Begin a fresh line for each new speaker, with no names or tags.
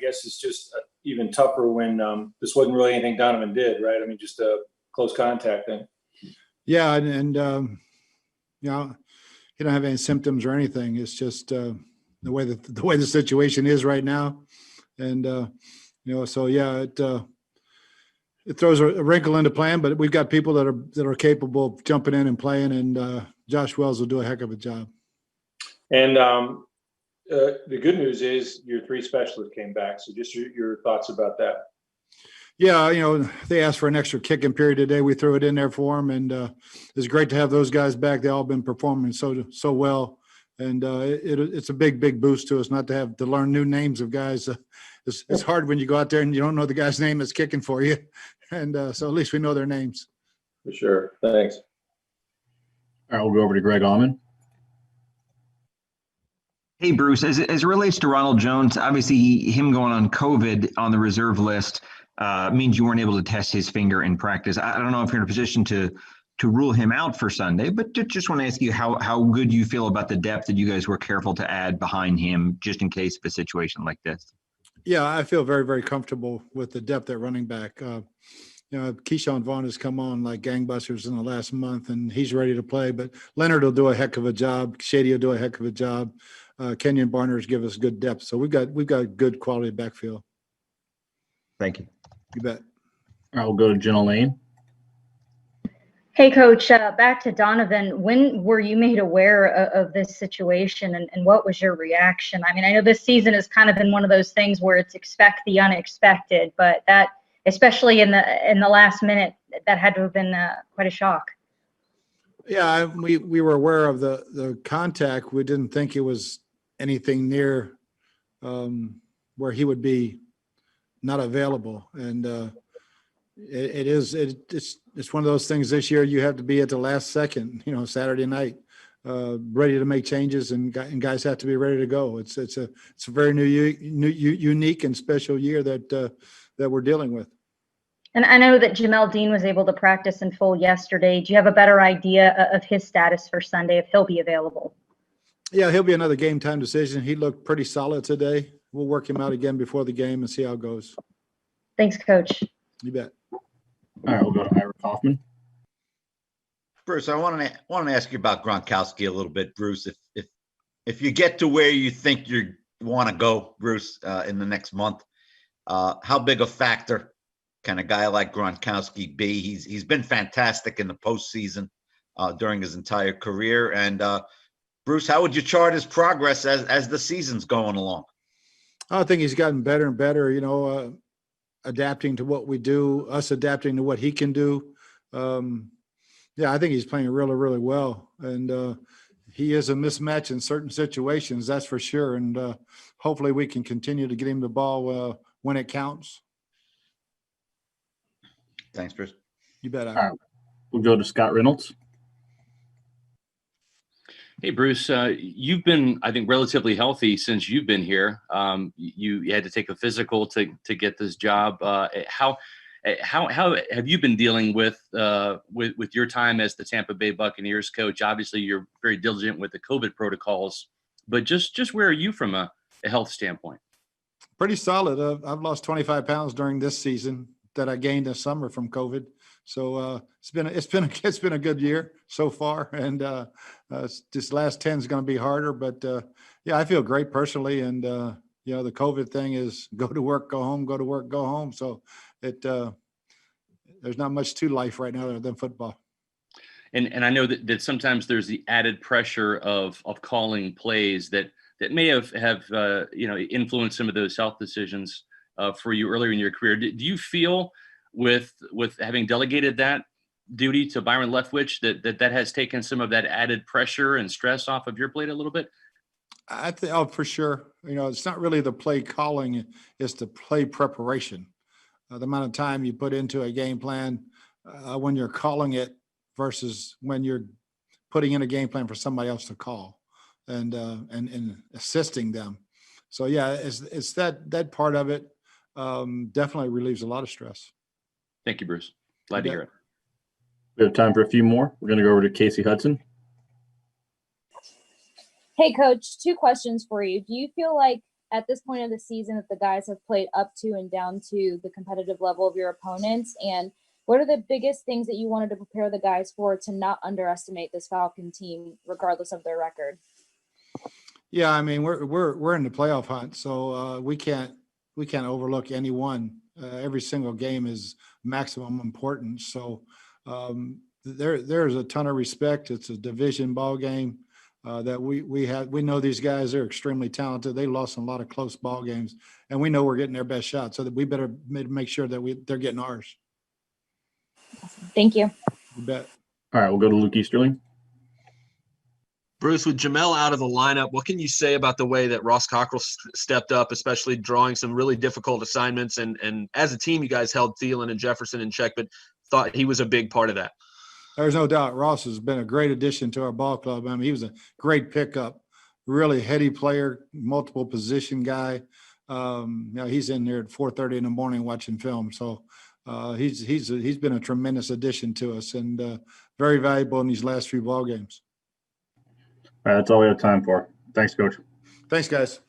guess it's just even tougher when this wasn't really anything Donovan did, right? I mean, just a close contact thing.
Yeah, and you know, he don't have any symptoms or anything. It's just the way the situation is right now, and you know, so yeah, it throws a wrinkle into plan. But we've got people that are capable of jumping in and playing, and Josh Wells will do a heck of a job.
And the good news is your 3 specialists came back. So just your thoughts about that.
Yeah, you know, they asked for an extra kicking period today. We threw it in there for them, and it's great to have those guys back. They all been performing so well, and it's a big boost to us not to have to learn new names of guys. It's hard when you go out there and you don't know the guy's name that's kicking for you, and so at least we know their names.
For sure. Thanks.
All right, we'll go over to Greg Auman.
Hey, Bruce, as it relates to Ronald Jones, obviously him going on COVID on the reserve list means you weren't able to test his finger in practice. I don't know if you're in a position to rule him out for Sunday, but just want to ask you how good you feel about the depth that you guys were careful to add behind him just in case of a situation like this.
Yeah, I feel very comfortable with the depth at running back. You know, Keyshawn Vaughn has come on like gangbusters in the last month, and he's ready to play. But Leonard will do a heck of a job. Shady will do a heck of a job. Kenyon Barners give us good depth. So we've got good quality backfield.
Thank you.
You bet.
All right, we'll go to Jenna Lane.
Hey, Coach, back to Donovan. When were you made aware of this situation, and what was your reaction? I mean, I know this season has kind of been one of those things where it's expect the unexpected, but that, especially in the last minute, that had to have been quite a shock.
Yeah, we were aware of the contact. We didn't think it was anything near where he would be not available, and it's one of those things this year. You have to be at the last second, you know, Saturday night, ready to make changes, and guys have to be ready to go. It's a very unique and special year that we're dealing with.
And I know that Jamel Dean was able to practice in full yesterday. Do you have a better idea of his status for Sunday, if he'll be available?
Yeah, he'll be another game time decision. He looked pretty solid today. We'll work him out again before the game and see how it goes.
Thanks, Coach.
You bet.
All right, we'll go to Ira Kaufman.
Bruce, I want to ask you about Gronkowski a little bit, Bruce. If you get to where you think you want to go, Bruce, in the next month, how big a factor can a guy like Gronkowski be? He's been fantastic in the postseason during his entire career. And Bruce, how would you chart his progress as the season's going along?
I think he's gotten better and better, you know, adapting to what we do, us adapting to what he can do. Yeah, I think he's playing really well. And he is a mismatch in certain situations, that's for sure. And hopefully we can continue to get him the ball when it counts.
Thanks, Bruce.
You bet.
All right, we'll go to Scott Reynolds.
Hey, Bruce, you've been, I think, relatively healthy since you've been here. You had to take a physical to get this job. How have you been dealing with your time as the Tampa Bay Buccaneers coach? Obviously, you're very diligent with the COVID protocols, but just where are you from a health standpoint?
Pretty solid. I've lost 25 pounds during this season that I gained this summer from COVID. So it's been a good year so far, and this last 10 is going to be harder. But yeah, I feel great personally, and you know, the COVID thing is go to work, go home, go to work, go home. So there's not much to life right now other than football.
And I know that sometimes there's the added pressure of calling plays that may have you know, influenced some of those health decisions for you earlier in your career. Do you feel with having delegated that duty to Byron Leftwich that has taken some of that added pressure and stress off of your plate a little bit?
I think, for sure. You know, it's not really the play calling; it's the play preparation. The amount of time you put into a game plan when you're calling it versus when you're putting in a game plan for somebody else to call and assisting them. So yeah, it's that part of it definitely relieves a lot of stress.
Thank you, Bruce. Glad to hear it.
We have time for a few more. We're going to go over to Casey Hudson.
Hey, Coach, 2 questions for you. Do you feel like at this point of the season that the guys have played up to and down to the competitive level of your opponents? And what are the biggest things that you wanted to prepare the guys for to not underestimate this Falcon team, regardless of their record?
Yeah, I mean, we're in the playoff hunt, so we can't overlook any one. Every single game is maximum importance. So there's a ton of respect. It's a division ball game that we know these guys are extremely talented. They lost a lot of close ball games, and we know we're getting their best shot. So that we better make sure that they're getting ours.
Thank you.
You bet.
All right, we'll go to Luke Easterling.
Bruce, with Jamel out of the lineup, what can you say about the way that Ross Cockrell stepped up, especially drawing some really difficult assignments? And as a team, you guys held Thielen and Jefferson in check, but thought he was a big part of that.
There's no doubt Ross has been a great addition to our ball club. I mean, he was a great pickup, really heady player, multiple position guy. He's in there at 4:30 in the morning watching film. So he's been a tremendous addition to us and very valuable in these last few ball games.
All right, that's all we have time for. Thanks, Coach.
Thanks, guys.